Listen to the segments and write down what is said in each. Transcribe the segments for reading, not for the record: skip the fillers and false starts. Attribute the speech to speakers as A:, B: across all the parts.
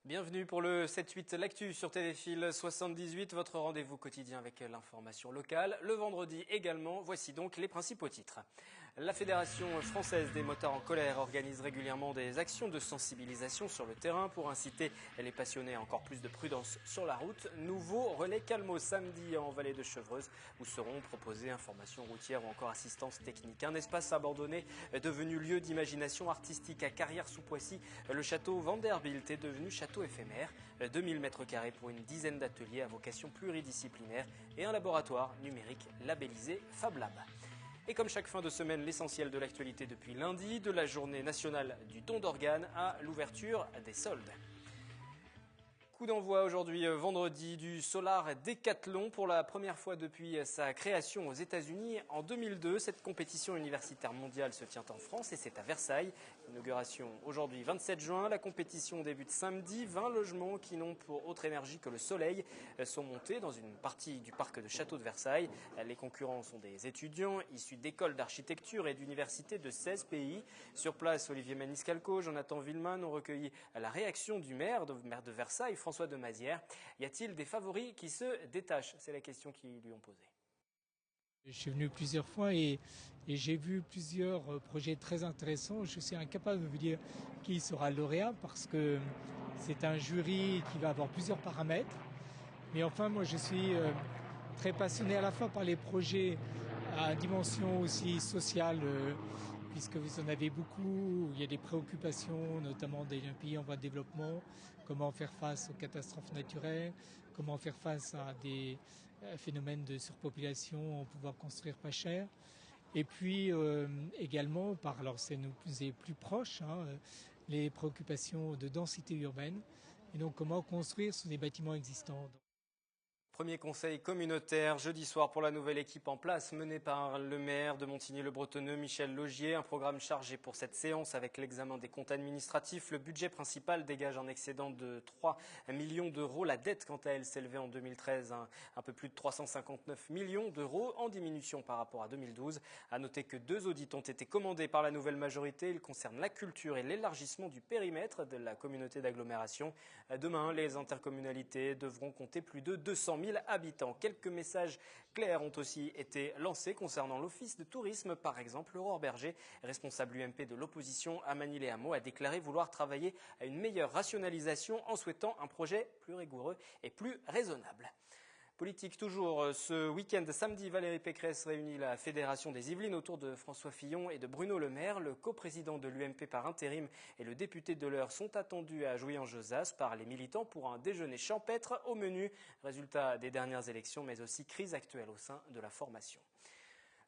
A: Bienvenue pour le 7-8 L'Actu sur Téléfil 78, votre rendez-vous quotidien avec l'information locale. Le vendredi également, voici donc les principaux titres. La Fédération française des motards en colère organise régulièrement des actions de sensibilisation sur le terrain pour inciter les passionnés à encore plus de prudence sur la route. Nouveau relais Calmo samedi en vallée de Chevreuse où seront proposées informations routières ou encore assistance technique. Un espace abandonné devenu lieu d'imagination artistique à Carrières-sous-Poissy. Le château Vanderbilt est devenu château éphémère, 2000 m² pour une dizaine d'ateliers à vocation pluridisciplinaire et un laboratoire numérique labellisé Fab Lab. Et comme chaque fin de semaine, l'essentiel de l'actualité depuis lundi, de la journée nationale du don d'organes à l'ouverture des soldes. Coup d'envoi aujourd'hui vendredi du Solar Décathlon pour la première fois depuis sa création aux États-Unis en 2002. Cette compétition universitaire mondiale se tient en France et c'est à Versailles. Inauguration aujourd'hui 27 juin. La compétition débute samedi. 20 logements qui n'ont pour autre énergie que le soleil sont montés dans une partie du parc de Château de Versailles. Les concurrents sont des étudiants issus d'écoles d'architecture et d'universités de 16 pays. Sur place, Olivier Maniscalco, Jonathan Villemin ont recueilli la réaction du maire de Versailles, François de Mazières. Y a-t-il des favoris qui se détachent? C'est la question qu'ils lui ont posée.
B: Je suis venu plusieurs fois et j'ai vu plusieurs projets très intéressants. Je suis incapable de vous dire qui sera lauréat parce que c'est un jury qui va avoir plusieurs paramètres. Mais enfin, moi, je suis très passionné à la fois par les projets à dimension aussi sociale, puisque vous en avez beaucoup. Il y a des préoccupations, notamment des pays en voie de développement, comment faire face aux catastrophes naturelles, comment faire face à des phénomènes de surpopulation, pouvoir construire pas cher. Et puis également, alors c'est nous plus proche, les préoccupations de densité urbaine, et donc comment construire sur des bâtiments existants.
A: Premier conseil communautaire jeudi soir pour la nouvelle équipe en place menée par le maire de Montigny-le-Bretonneux, Michel Laugier. Un programme chargé pour cette séance avec l'examen des comptes administratifs. Le budget principal dégage un excédent de 3 millions d'euros. La dette, quant à elle, s'élevait en 2013 à un peu plus de 359 millions d'euros en diminution par rapport à 2012. À noter que 2 audits ont été commandés par la nouvelle majorité. Ils concernent la culture et l'élargissement du périmètre de la communauté d'agglomération. Demain, les intercommunalités devront compter plus de 200 000 habitants. Quelques messages clairs ont aussi été lancés concernant l'office de tourisme. Par exemple, Aurore Berger, responsable UMP de l'opposition à Manille-les-Hameaux, a déclaré vouloir travailler à une meilleure rationalisation en souhaitant un projet plus rigoureux et plus raisonnable. Politique toujours, ce week-end samedi, Valérie Pécresse réunit la Fédération des Yvelines autour de François Fillon et de Bruno Le Maire. Le coprésident de l'UMP par intérim et le député de l'Eure sont attendus à Jouy-en-Josas par les militants pour un déjeuner champêtre au menu. Résultat des dernières élections, mais aussi crise actuelle au sein de la formation.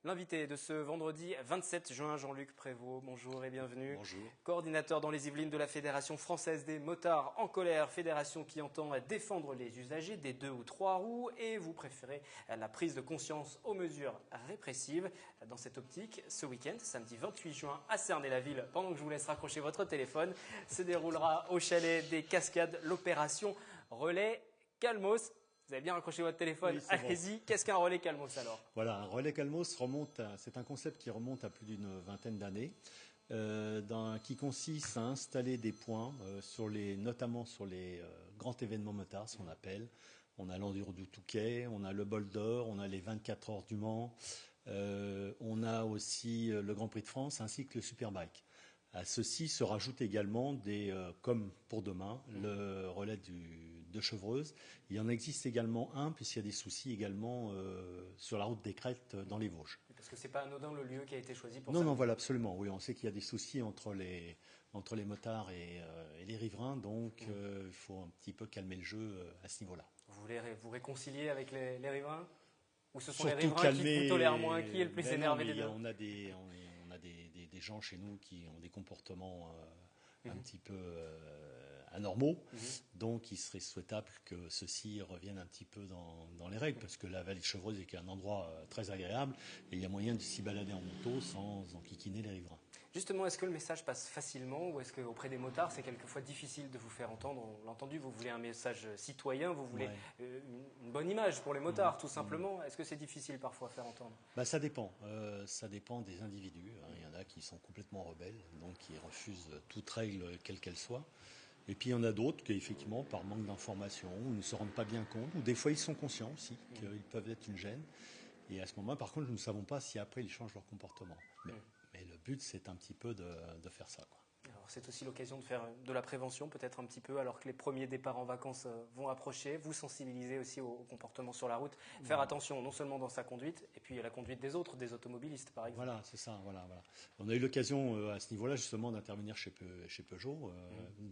A: L'invité de ce vendredi 27 juin, Jean-Luc Prévost, bonjour et bienvenue.
C: Bonjour.
A: Coordinateur dans les Yvelines de la Fédération française des motards en colère, fédération qui entend défendre les usagers des 2 ou 3 roues et vous préférez la prise de conscience aux mesures répressives. Dans cette optique, ce week-end, samedi 28 juin, à Cernay-la-Ville, pendant que je vous laisse raccrocher votre téléphone, se déroulera au chalet des Cascades l'opération Relais Calmos. Vous avez bien raccroché votre téléphone, oui, allez-y. Bon. Qu'est-ce qu'un relais Calmos alors?
C: Voilà, un relais Calmos c'est un concept qui remonte à plus d'une vingtaine d'années, qui consiste à installer des points, notamment sur les grands événements motards, ce qu'on appelle. On a l'Enduro du Touquet, on a le Bol d'Or, on a les 24 heures du Mans, on a aussi le Grand Prix de France ainsi que le Superbike. À ceci se rajoute également comme pour demain, le relais de Chevreuse. Il en existe également un, puisqu'il y a des soucis également sur la route des Crêtes dans les Vosges.
A: Parce que c'est pas anodin le lieu qui a été choisi pour ça.
C: Non, voilà, absolument. Oui, on sait qu'il y a des soucis entre les motards et les riverains, donc il faut un petit peu calmer le jeu à ce niveau-là.
A: Vous voulez vous réconcilier avec les riverains? Ou ce sont
C: Surtout
A: les riverains qui vous tolèrent moins? Qui est le plus énervé des deux?
C: On a des gens chez nous qui ont des comportements un petit peu anormaux. Donc il serait souhaitable que ceux-ci reviennent un petit peu dans les règles, parce que la vallée de Chevreuse est un endroit très agréable et il y a moyen de s'y balader en moto sans enquiquiner les riverains.
A: Justement, est-ce que le message passe facilement ou est-ce qu'auprès des motards, c'est quelquefois difficile de vous faire entendre? On l'a entendu, vous voulez un message citoyen, vous voulez une bonne image pour les motards, tout simplement. Est-ce que c'est difficile parfois à faire entendre?
C: Ça dépend. Ça dépend des individus. Il y en a qui sont complètement rebelles, donc qui refusent toute règle, quelle qu'elle soit. Et puis il y en a d'autres qui, effectivement, par manque d'information, ne se rendent pas bien compte, ou des fois ils sont conscients aussi qu'ils peuvent être une gêne. Et à ce moment-là, par contre, nous ne savons pas si après ils changent leur comportement. Mais le but, c'est un petit peu de faire ça, quoi.
A: Alors, c'est aussi l'occasion de faire de la prévention, peut-être un petit peu, alors que les premiers départs en vacances vont approcher. Vous sensibiliser aussi au comportement sur la route. Faire attention non seulement dans sa conduite, et puis à la conduite des autres, des automobilistes, par exemple.
C: Voilà, c'est ça. Voilà. On a eu l'occasion à ce niveau-là, justement, d'intervenir chez Peugeot,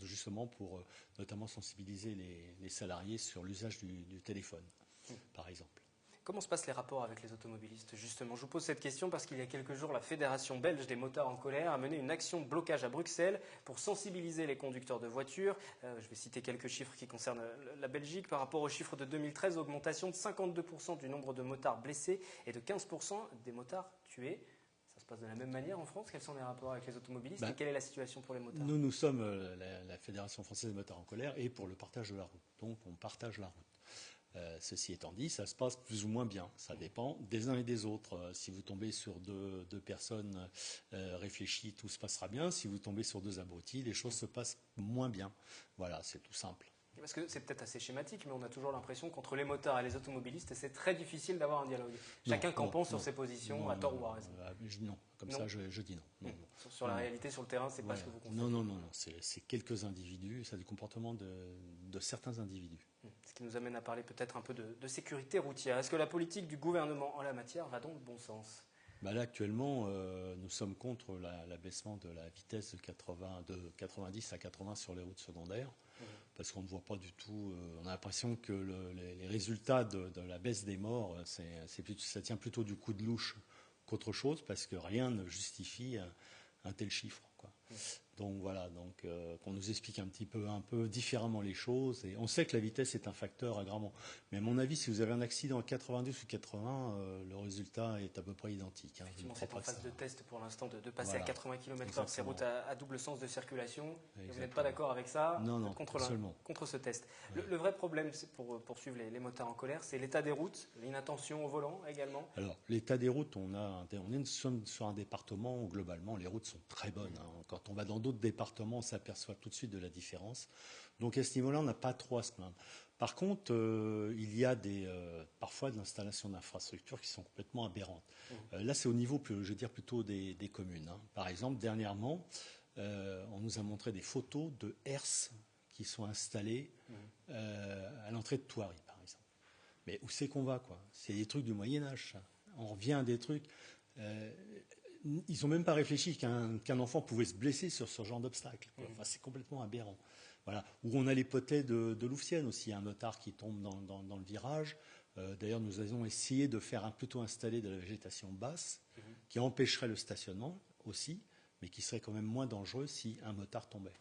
C: justement pour notamment sensibiliser les salariés sur l'usage du téléphone, par exemple.
A: Comment se passent les rapports avec les automobilistes, justement? Je vous pose cette question parce qu'il y a quelques jours, la Fédération belge des motards en colère a mené une action de blocage à Bruxelles pour sensibiliser les conducteurs de voitures. Je vais citer quelques chiffres qui concernent la Belgique. Par rapport aux chiffres de 2013, augmentation de 52% du nombre de motards blessés et de 15% des motards tués. Ça se passe de la même manière en France? Quels sont les rapports avec les automobilistes et quelle est la situation pour les motards?
C: Nous sommes la Fédération française des motards en colère et pour le partage de la route. Donc on partage la route. Ceci étant dit, ça se passe plus ou moins bien. Ça dépend des uns et des autres. Si vous tombez sur deux personnes réfléchies, tout se passera bien. Si vous tombez sur deux abrutis, les choses se passent moins bien. Voilà, c'est tout simple.
A: Parce que c'est peut-être assez schématique, mais on a toujours l'impression qu'entre les motards et les automobilistes, c'est très difficile d'avoir un dialogue. Chacun campant sur ses positions, à tort ou à raison.
C: Non, comme ça, je dis non.
A: Sur la réalité, sur le terrain, c'est pas ce que vous conseillez.
C: Non. C'est quelques individus, c'est du comportement de certains individus.
A: Ce qui nous amène à parler peut-être un peu de sécurité routière. Est-ce que la politique du gouvernement en la matière va dans le bon sens?
C: Là, actuellement, nous sommes contre l'abaissement de la vitesse de 90 à 80 sur les routes secondaires, parce qu'on ne voit pas du tout, on a l'impression que les résultats de la baisse des morts, ça tient plutôt du coup de louche qu'autre chose, parce que rien ne justifie un tel chiffre, quoi. Donc voilà, qu'on nous explique un peu différemment les choses. Et on sait que la vitesse est un facteur aggravant. Mais à mon avis, si vous avez un accident à 90 ou 80, le résultat est à peu près identique.
A: Effectivement, c'est en phase de test pour l'instant de passer à 80 km/h ces routes à double sens de circulation. Vous n'êtes pas d'accord avec ça?
C: Non,
A: contre ce test. Le vrai problème, pour poursuivre les motards en colère, c'est l'état des routes, l'inattention au volant également.
C: Alors, l'état des routes, on est sur un département où globalement les routes sont très bonnes. Quand on va dans d'autres départements, on s'aperçoit tout de suite de la différence. Donc à ce niveau-là, on n'a pas trop à se plaindre. Par contre, il y a parfois de l'installation d'infrastructures qui sont complètement aberrantes. Là, c'est au niveau, je veux dire, plutôt des communes. Par exemple, dernièrement, on nous a montré des photos de herses qui sont installées à l'entrée de Thoiry, par exemple. Mais où c'est qu'on va, quoi? C'est des trucs du Moyen-Âge, ça. On revient à des trucs... ils n'ont même pas réfléchi qu'un enfant pouvait se blesser sur ce genre d'obstacle. Enfin, c'est complètement aberrant. Voilà. Où on a les potets de Louvciennes aussi, un motard qui tombe dans le virage. D'ailleurs, nous avons essayé de faire plutôt installer de la végétation basse, qui empêcherait le stationnement aussi, mais qui serait quand même moins dangereux si un motard tombait.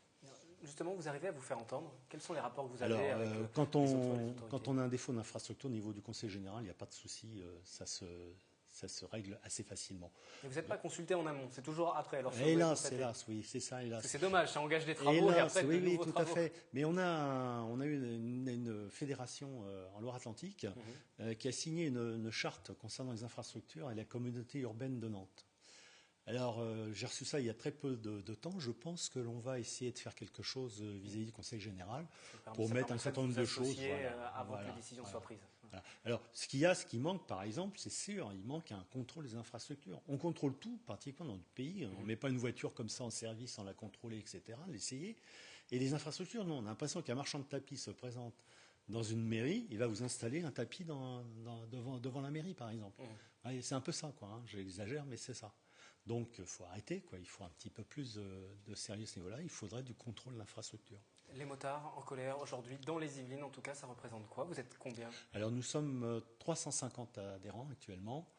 A: Justement, vous arrivez à vous faire entendre? Quels sont les rapports que vous avez avec
C: quand on a un défaut d'infrastructure au niveau du Conseil général, il n'y a pas de souci, ça se règle assez facilement.
A: Et vous n'êtes pas consulté en amont, c'est toujours après.
C: Hélas, oui, c'est ça, hélas.
A: C'est dommage, ça engage des travaux et après de nouveaux travaux.
C: À fait. Mais on a eu une fédération en Loire-Atlantique qui a signé une charte concernant les infrastructures et la communauté urbaine de Nantes. Alors, j'ai reçu ça il y a très peu de temps. Je pense que l'on va essayer de faire quelque chose vis-à-vis du Conseil général pour mettre un certain nombre de choses.
A: Avant que la décision soit prise.
C: Voilà. Alors, ce qui manque, par exemple, c'est sûr, il manque un contrôle des infrastructures. On contrôle tout, pratiquement dans notre pays. On ne met pas une voiture comme ça en service sans la contrôler, etc., l'essayer. Et les infrastructures, non. On a l'impression qu'un marchand de tapis se présente dans une mairie, il va vous installer un tapis devant la mairie, par exemple. C'est un peu ça, quoi. J'exagère, mais c'est ça. Donc, il faut arrêter, quoi. Il faut un petit peu plus de sérieux à ce niveau-là. Il faudrait du contrôle de l'infrastructure.
A: Les motards en colère aujourd'hui, dans les Yvelines en tout cas, ça représente quoi? Vous êtes combien?
C: Alors, nous sommes 350 adhérents actuellement.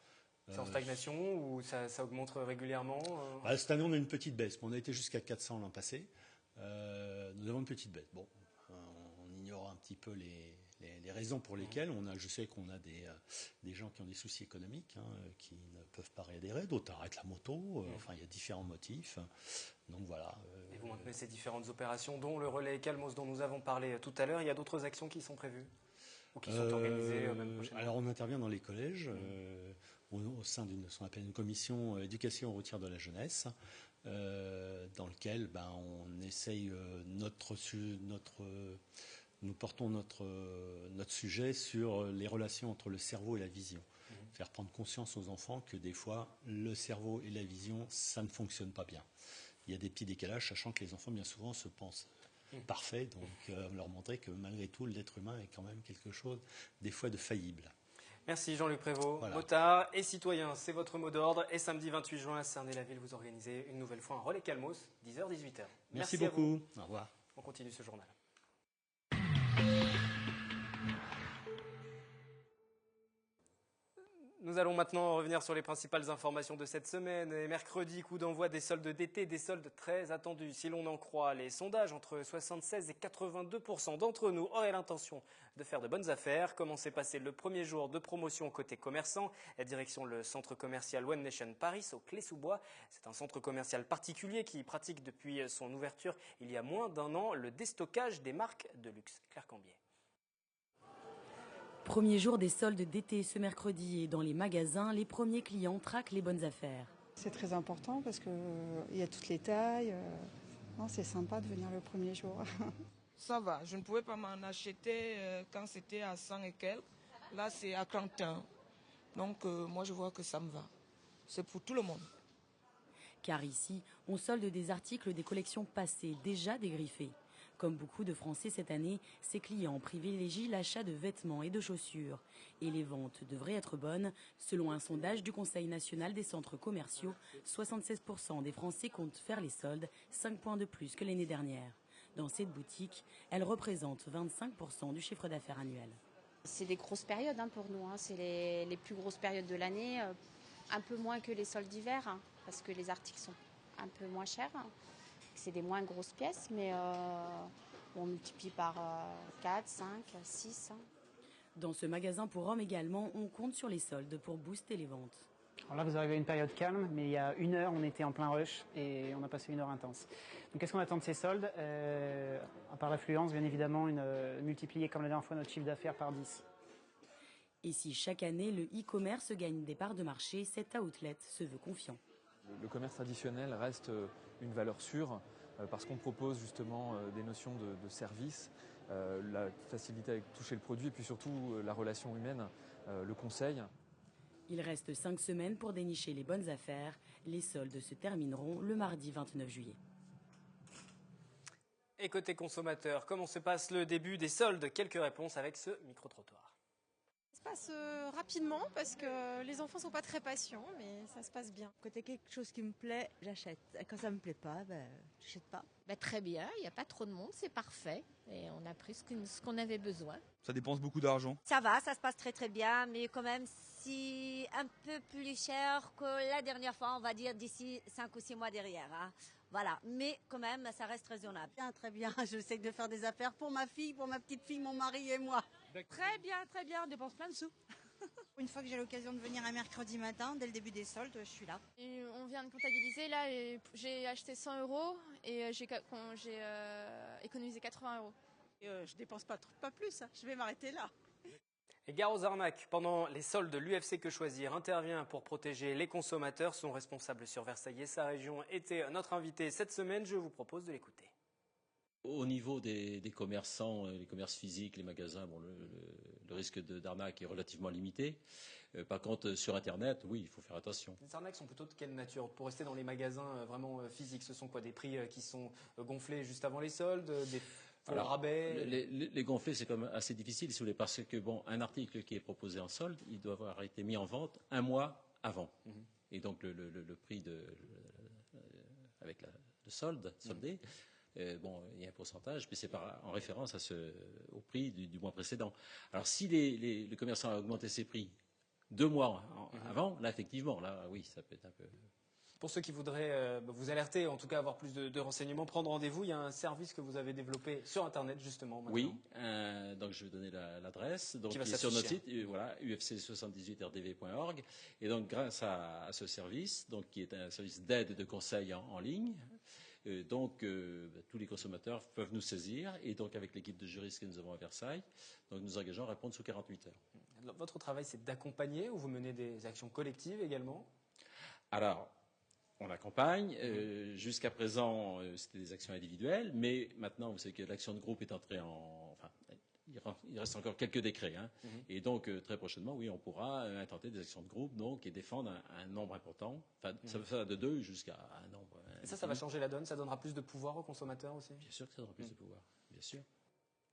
A: C'est en stagnation ou ça augmente régulièrement?
C: Cette année, on a une petite baisse. On a été jusqu'à 400 l'an passé. Nous avons une petite baisse. Bon, on ignore un petit peu les raisons pour lesquelles. Je sais qu'on a des gens qui ont des soucis économiques, qui ne peuvent pas réadhérer. D'autres arrêtent la moto. Enfin, il y a différents motifs. Donc voilà.
A: Et vous maintenez ces différentes opérations, dont le relais Calmos dont nous avons parlé tout à l'heure. Il y a d'autres actions qui sont prévues ou qui sont organisées même prochainement?
C: Alors, on intervient dans les collèges. Au sein ce qu'on appelle une commission éducation routière de la jeunesse. dans lequel on essaye nous portons notre sujet sur les relations entre le cerveau et la vision. Faire prendre conscience aux enfants que des fois, le cerveau et la vision, ça ne fonctionne pas bien. Il y a des petits décalages, sachant que les enfants, bien souvent, se pensent parfaits. Donc, leur montrer que malgré tout, l'être humain est quand même quelque chose, des fois, de faillible.
A: Merci Jean-Luc Prévost.
C: Voilà.
A: Motards et citoyens, c'est votre mot d'ordre. Et samedi 28 juin à Cernay-la-Ville, vous organisez une nouvelle fois un relais Calmos, 10h-18h.
C: Merci beaucoup. Au revoir.
A: On continue ce journal. Nous allons maintenant revenir sur les principales informations de cette semaine. Et mercredi, coup d'envoi des soldes d'été, des soldes très attendus. Si l'on en croit les sondages, entre 76 et 82% d'entre nous auraient l'intention de faire de bonnes affaires. Comment s'est passé le premier jour de promotion côté commerçant? Direction le centre commercial One Nation Paris, au Clé-sous-Bois. C'est un centre commercial particulier qui pratique depuis son ouverture il y a moins d'un an le déstockage des marques de luxe. Claire Cambier.
D: Premier jour des soldes d'été ce mercredi et dans les magasins, les premiers clients traquent les bonnes affaires.
E: C'est très important parce qu'il y a toutes les tailles. Non, c'est sympa de venir le premier jour.
F: Ça va, je ne pouvais pas m'en acheter quand c'était à 100 et quelques. Là, c'est à 31. Donc, moi, je vois que ça me va. C'est pour tout le monde.
D: Car ici, on solde des articles des collections passées, déjà dégriffés. Comme beaucoup de Français cette année, ces clients privilégient l'achat de vêtements et de chaussures. Et les ventes devraient être bonnes. Selon un sondage du Conseil national des centres commerciaux, 76% des Français comptent faire les soldes, 5 points de plus que l'année dernière. Dans cette boutique, elle représente 25% du chiffre d'affaires annuel.
G: C'est des grosses périodes pour nous, c'est les plus grosses périodes de l'année, un peu moins que les soldes d'hiver, parce que les articles sont un peu moins chers. C'est des moins grosses pièces, mais on multiplie par 4, 5, 6.
D: Dans ce magasin pour hommes également, on compte sur les soldes pour booster les ventes.
H: Alors là, vous arrivez à une période calme, mais il y a 1 heure, on était en plein rush et on a passé 1 heure intense. Donc qu'est-ce qu'on attend de ces soldes? À part l'affluence, bien évidemment, multiplier comme la dernière fois notre chiffre d'affaires par 10.
D: Et si chaque année, le e-commerce gagne des parts de marché, cet outlet se veut confiant.
I: Le commerce traditionnel reste une valeur sûre parce qu'on propose justement des notions de service, la facilité avec toucher le produit et puis surtout la relation humaine, le conseil.
D: Il reste 5 semaines pour dénicher les bonnes affaires. Les soldes se termineront le mardi 29 juillet.
A: Et côté consommateur, comment se passe le début des soldes? Quelques réponses avec ce micro-trottoir.
J: Ça se passe rapidement parce que les enfants sont pas très patients, mais ça se passe bien.
K: Quand il y a quelque chose qui me plaît, j'achète. Et quand ça me plaît pas, j'achète pas.
L: Très bien, il n'y a pas trop de monde, c'est parfait. Et on a pris ce qu'on avait besoin.
M: Ça dépense beaucoup d'argent.
N: Ça va, ça se passe très très bien, mais quand même si un peu plus cher que la dernière fois, on va dire d'ici 5 ou 6 mois derrière. Voilà, mais quand même, ça reste raisonnable.
K: Bien, très bien. J'essaie de faire des affaires pour ma fille, pour ma petite fille, mon mari et moi.
J: Très bien, on dépense plein de sous.
O: Une fois que j'ai l'occasion de venir un mercredi matin, dès le début des soldes, je suis là.
P: Et on vient de comptabiliser là et j'ai acheté 100 € et j'ai économisé 80 €.
K: Je dépense pas plus, je vais m'arrêter là.
A: Et gare aux arnaques, pendant les soldes, l'UFC Que Choisir intervient pour protéger les consommateurs. Son responsable sur Versailles et sa région était notre invité cette semaine. Je vous propose de l'écouter.
Q: Au niveau des commerçants, les commerces physiques, les magasins, le risque d'arnaque est relativement limité. Par contre, sur Internet, oui, il faut faire attention.
A: Les arnaques sont plutôt de quelle nature? Pour rester dans les magasins vraiment physiques, ce sont quoi? Des prix qui sont gonflés juste avant les soldes, des rabais?
Q: Les gonflés, c'est quand même assez difficile, si vous voulez, parce que un article qui est proposé en solde, il doit avoir été mis en vente 1 mois avant. Et donc le prix avec le solde soldé. Il y a un pourcentage, mais c'est en référence au prix du mois précédent. Alors, si le commerçant a augmenté ses prix 2 mois avant, là, effectivement, oui, ça peut être un peu...
A: Pour ceux qui voudraient vous alerter, en tout cas avoir plus de renseignements, prendre rendez-vous, il y a un service que vous avez développé sur Internet, justement, maintenant.
Q: Oui, donc je vais donner l'adresse. Donc, qui est sur notre site, ufc78rdv.org. Et donc, grâce à ce service, donc, qui est un service d'aide et de conseil en ligne, tous les consommateurs peuvent nous saisir et donc avec l'équipe de juristes que nous avons à Versailles, donc nous engageons à répondre sous 48 heures.
A: Votre travail, c'est d'accompagner ou vous menez des actions collectives également?
Q: Alors, On l'accompagne. Jusqu'à présent, c'était des actions individuelles, mais maintenant, vous savez que l'action de groupe est entrée en... Enfin, il reste encore quelques décrets. Hein. Et donc, très prochainement, oui, on pourra intenter des actions de groupe donc, et défendre un nombre important. Enfin, ça va de 2 jusqu'à un nombre.
A: Et ça va changer la donne? Ça donnera plus de pouvoir aux consommateurs aussi?
Q: Bien sûr que ça donnera plus de pouvoir, bien sûr.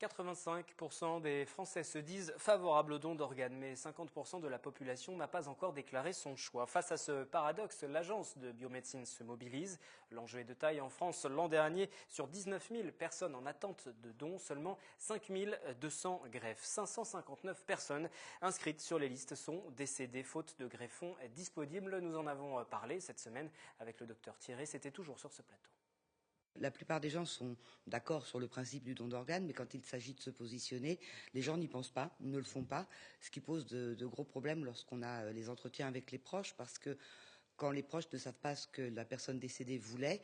A: 85% des Français se disent favorables au don d'organes, mais 50% de la population n'a pas encore déclaré son choix. Face à ce paradoxe, l'agence de biomédecine se mobilise. L'enjeu est de taille. En France, l'an dernier, sur 19 000 personnes en attente de dons, seulement 5 200 greffes. 559 personnes inscrites sur les listes sont décédées faute de greffons disponibles. Nous en avons parlé cette semaine avec le docteur Thierry. C'était toujours sur ce plateau.
M: La plupart des gens sont d'accord sur le principe du don d'organes, mais quand il s'agit de se positionner, les gens n'y pensent pas, ne le font pas, ce qui pose de gros problèmes lorsqu'on a les entretiens avec les proches, parce que quand les proches ne savent pas ce que la personne décédée voulait,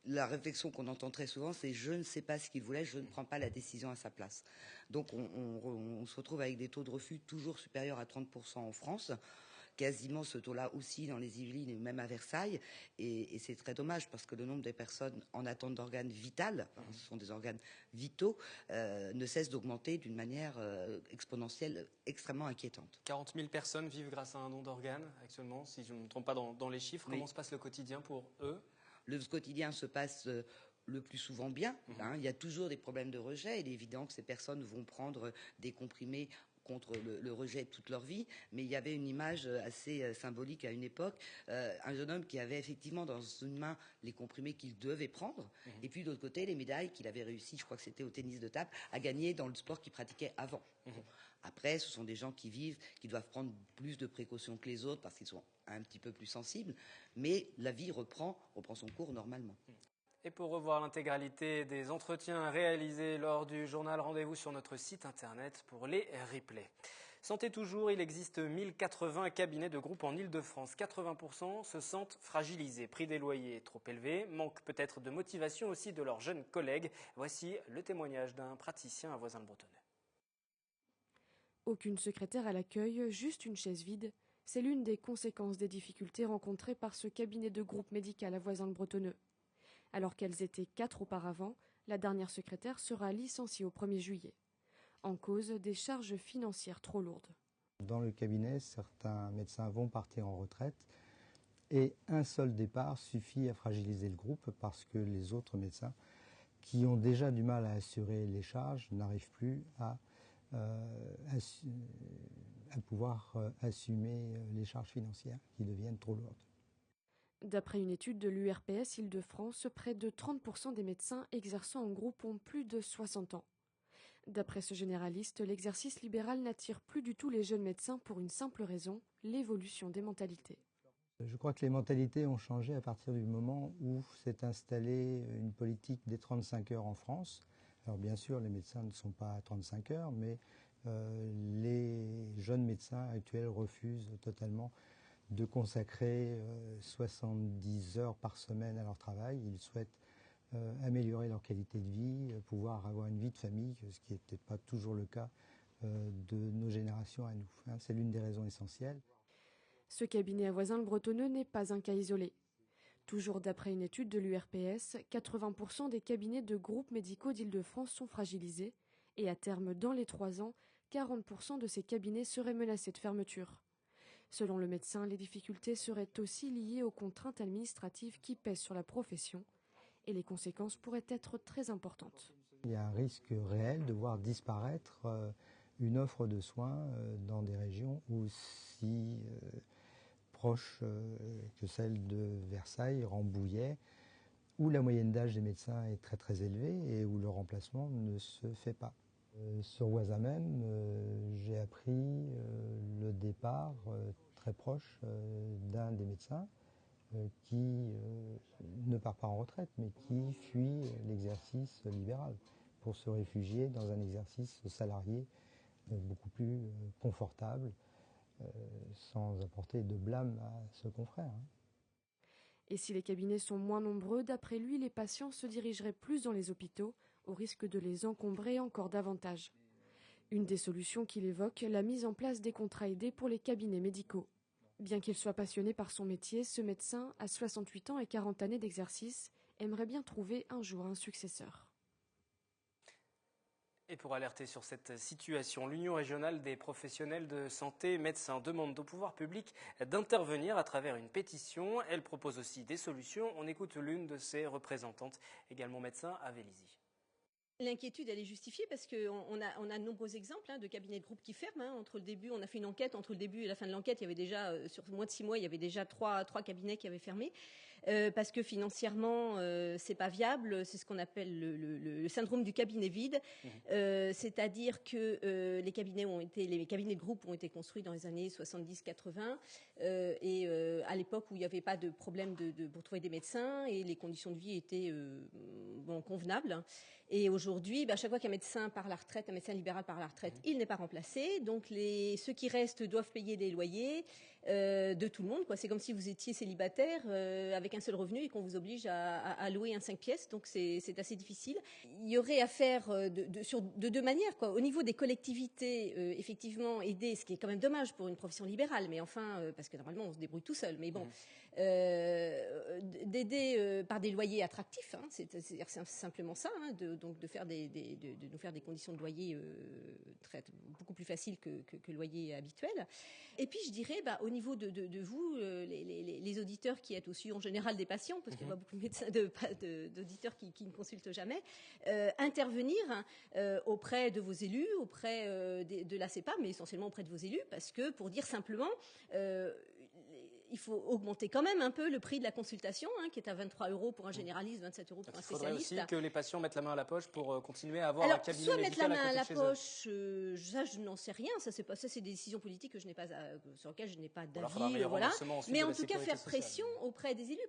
M: la réflexion qu'on entend très souvent, c'est « je ne sais pas ce qu'il voulait, je ne prends pas la décision à sa place ». Donc on se retrouve avec des taux de refus toujours supérieurs à 30% en France, quasiment ce taux-là aussi dans les Yvelines et même à Versailles. Et c'est très dommage parce que le nombre des personnes en attente d'organes vitales, ce sont des organes vitaux, ne cesse d'augmenter d'une manière exponentielle extrêmement inquiétante.
A: 40 000 personnes vivent grâce à un don d'organes actuellement, si je ne me trompe pas dans les chiffres.
M: Oui.
A: Comment se passe le quotidien pour eux?
M: Le quotidien se passe le plus souvent bien. Hein. Il y a toujours des problèmes de rejet. Il est évident que ces personnes vont prendre des comprimés contre le rejet toute leur vie, mais il y avait une image assez symbolique à une époque, un jeune homme qui avait effectivement dans une main les comprimés qu'il devait prendre, et puis de l'autre côté les médailles qu'il avait réussi, je crois que c'était au tennis de table, à gagner dans le sport qu'il pratiquait avant. Bon. Après, ce sont des gens qui vivent, qui doivent prendre plus de précautions que les autres parce qu'ils sont un petit peu plus sensibles, mais la vie reprend son cours normalement.
A: Et pour revoir l'intégralité des entretiens réalisés lors du journal, rendez-vous sur notre site internet pour les replays. Santé toujours, il existe 1080 cabinets de groupe en Ile-de-France. 80% se sentent fragilisés. Prix des loyers trop élevés, manque peut-être de motivation aussi de leurs jeunes collègues. Voici le témoignage d'un praticien à Voisins-le-Bretonneux.
R: Aucune secrétaire à l'accueil, juste une chaise vide. C'est l'une des conséquences des difficultés rencontrées par ce cabinet de groupe médical à Voisins-le-Bretonneux. Alors qu'elles étaient 4 auparavant, la dernière secrétaire sera licenciée au 1er juillet. En cause, des charges financières trop lourdes.
S: Dans le cabinet, certains médecins vont partir en retraite et un seul départ suffit à fragiliser le groupe parce que les autres médecins qui ont déjà du mal à assurer les charges n'arrivent plus à pouvoir assumer les charges financières qui deviennent trop lourdes.
R: D'après une étude de l'URPS Île-de-France, près de 30% des médecins exerçant en groupe ont plus de 60 ans. D'après ce généraliste, l'exercice libéral n'attire plus du tout les jeunes médecins pour une simple raison, l'évolution des mentalités.
S: Je crois que les mentalités ont changé à partir du moment où s'est installée une politique des 35 heures en France. Alors bien sûr, les médecins ne sont pas à 35 heures, mais les jeunes médecins actuels refusent totalement de consacrer 70 heures par semaine à leur travail. Ils souhaitent améliorer leur qualité de vie, pouvoir avoir une vie de famille, ce qui n'est peut-être pas toujours le cas de nos générations à nous. C'est l'une des raisons essentielles.
R: Ce cabinet à Voisins-le-Bretonneux n'est pas un cas isolé. Toujours d'après une étude de l'URPS, 80% des cabinets de groupes médicaux d'Île-de-France sont fragilisés et à terme, dans les 3 ans, 40% de ces cabinets seraient menacés de fermeture. Selon le médecin, les difficultés seraient aussi liées aux contraintes administratives qui pèsent sur la profession et les conséquences pourraient être très importantes.
S: Il y a un risque réel de voir disparaître une offre de soins dans des régions aussi proches que celle de Versailles, Rambouillet, où la moyenne d'âge des médecins est très très élevée et où le remplacement ne se fait pas. Sur Oisa même, j'ai appris le départ très proche d'un des médecins qui ne part pas en retraite, mais qui fuit l'exercice libéral pour se réfugier dans un exercice salarié beaucoup plus confortable, sans apporter de blâme à ce confrère.
R: Et si les cabinets sont moins nombreux, d'après lui, les patients se dirigeraient plus dans les hôpitaux, au risque de les encombrer encore davantage. Une des solutions qu'il évoque, la mise en place des contrats aidés pour les cabinets médicaux. Bien qu'il soit passionné par son métier, ce médecin, à 68 ans et 40 années d'exercice, aimerait bien trouver un jour un successeur.
A: Et pour alerter sur cette situation, l'Union régionale des professionnels de santé médecins demande au pouvoir public d'intervenir à travers une pétition. Elle propose aussi des solutions. On écoute l'une de ses représentantes, également médecin à Vélizy.
T: L'inquiétude, elle est justifiée parce qu'on a de nombreux exemples de cabinets de groupe qui ferment. Entre le début, on a fait une enquête, entre le début et la fin de l'enquête, il y avait déjà, sur moins de 6 mois, il y avait déjà trois cabinets qui avaient fermé. Parce que financièrement, c'est pas viable. C'est ce qu'on appelle le syndrome du cabinet vide. C'est-à-dire que les cabinets de groupe ont été construits dans les années 70-80 et à l'époque où il n'y avait pas de problème pour trouver des médecins et les conditions de vie étaient convenables. Et aujourd'hui, chaque fois qu'un médecin part à la retraite, un médecin libéral part à la retraite, il n'est pas remplacé. Donc ceux qui restent doivent payer des loyers de tout le monde, quoi. C'est comme si vous étiez célibataire avec un seul revenu et qu'on vous oblige à louer un 5 pièces. Donc c'est assez difficile. Il y aurait à faire de deux manières, quoi. Au niveau des collectivités, effectivement, aider, ce qui est quand même dommage pour une profession libérale, mais enfin, parce que normalement on se débrouille tout seul. Mais bon, d'aider par des loyers attractifs, c'est-à-dire c'est simplement ça, de nous faire des conditions de loyer beaucoup plus faciles que le loyer habituel. Et puis je dirais, au niveau de vous, les auditeurs qui êtes aussi en général des patients, parce qu'il y a beaucoup de médecins, d'auditeurs qui ne consultent jamais, intervenir auprès de vos élus, auprès de la CEPA, mais essentiellement auprès de vos élus, parce que pour dire simplement, il faut augmenter quand même un peu le prix de la consultation, qui est à 23 € pour un généraliste, 27 € pour un spécialiste.
A: Il faudrait aussi que les patients mettent la main à la poche pour continuer à avoir un cabinet médical à côté de chez eux. Soit mettre la main à la poche, ça je n'en sais rien, ça c'est des décisions politiques sur lesquelles je n'ai pas d'avis, voilà. Mais en tout cas faire pression auprès des élus.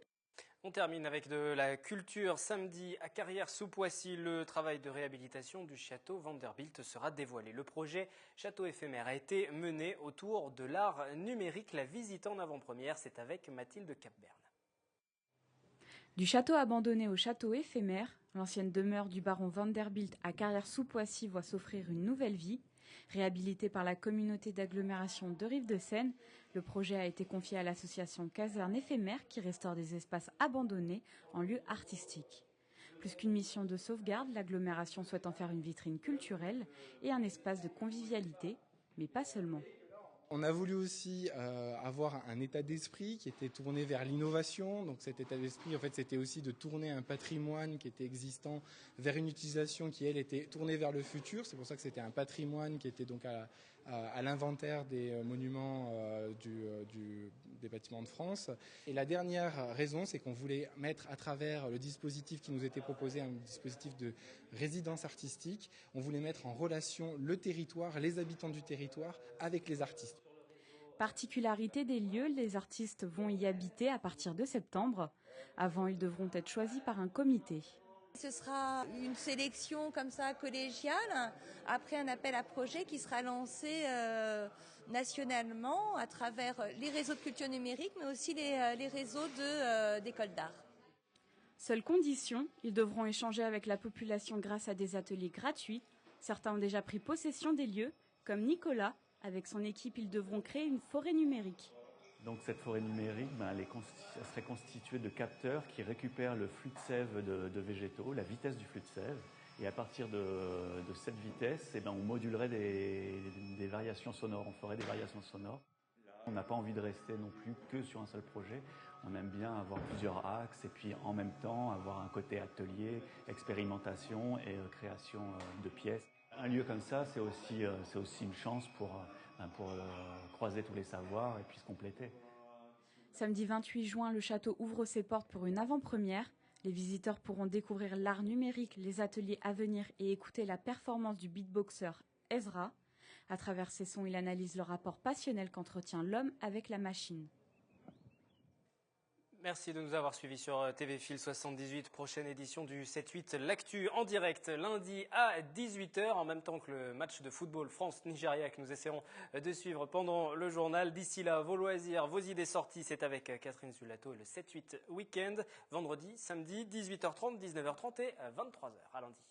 A: On termine avec de la culture. Samedi, à Carrières-sous-Poissy, le travail de réhabilitation du château Vanderbilt sera dévoilé. Le projet Château éphémère a été mené autour de l'art numérique. La visite en avant-première, c'est avec Mathilde Capberne.
U: Du château abandonné au château éphémère, l'ancienne demeure du baron Vanderbilt à Carrières-sous-Poissy voit s'offrir une nouvelle vie. Réhabilité par la communauté d'agglomération de Rive-de-Seine, le projet a été confié à l'association Caserne Éphémère qui restaure des espaces abandonnés en lieux artistiques. Plus qu'une mission de sauvegarde, l'agglomération souhaite en faire une vitrine culturelle et un espace de convivialité, mais pas seulement.
V: On a voulu aussi avoir un état d'esprit qui était tourné vers l'innovation. Donc cet état d'esprit, en fait, c'était aussi de tourner un patrimoine qui était existant vers une utilisation qui, elle, était tournée vers le futur. C'est pour ça que c'était un patrimoine qui était donc à l'inventaire des monuments des bâtiments de France. Et la dernière raison, c'est qu'on voulait mettre à travers le dispositif qui nous était proposé, un dispositif de résidence artistique, on voulait mettre en relation le territoire, les habitants du territoire avec les artistes.
U: Particularité des lieux, les artistes vont y habiter à partir de septembre. Avant, ils devront être choisis par un comité.
W: Ce sera une sélection comme ça collégiale, après un appel à projet qui sera lancé nationalement à travers les réseaux de culture numérique, mais aussi les réseaux d'écoles d'art.
U: Seule condition, ils devront échanger avec la population grâce à des ateliers gratuits. Certains ont déjà pris possession des lieux, comme Nicolas. Avec son équipe, ils devront créer une forêt numérique.
X: Donc cette forêt numérique, elle serait constituée de capteurs qui récupèrent le flux de sève de végétaux, la vitesse du flux de sève. Et à partir de cette vitesse, on modulerait des variations sonores, on ferait des variations sonores. On n'a pas envie de rester non plus que sur un seul projet. On aime bien avoir plusieurs axes et puis en même temps avoir un côté atelier, expérimentation et création de pièces. Un lieu comme ça, c'est aussi une chance pour croiser tous les savoirs et puis se compléter.
U: Samedi 28 juin, le château ouvre ses portes pour une avant-première. Les visiteurs pourront découvrir l'art numérique, les ateliers à venir et écouter la performance du beatboxer Ezra. À travers ses sons, il analyse le rapport passionnel qu'entretient l'homme avec la machine.
A: Merci de nous avoir suivis sur TV Fil 78, prochaine édition du 7-8, l'actu en direct lundi à 18h, en même temps que le match de football France-Nigeria que nous essaierons de suivre pendant le journal. D'ici là, vos loisirs, vos idées sorties, c'est avec Catherine Zulato et le 7-8 week-end, vendredi, samedi, 18h30, 19h30 et 23h. À lundi.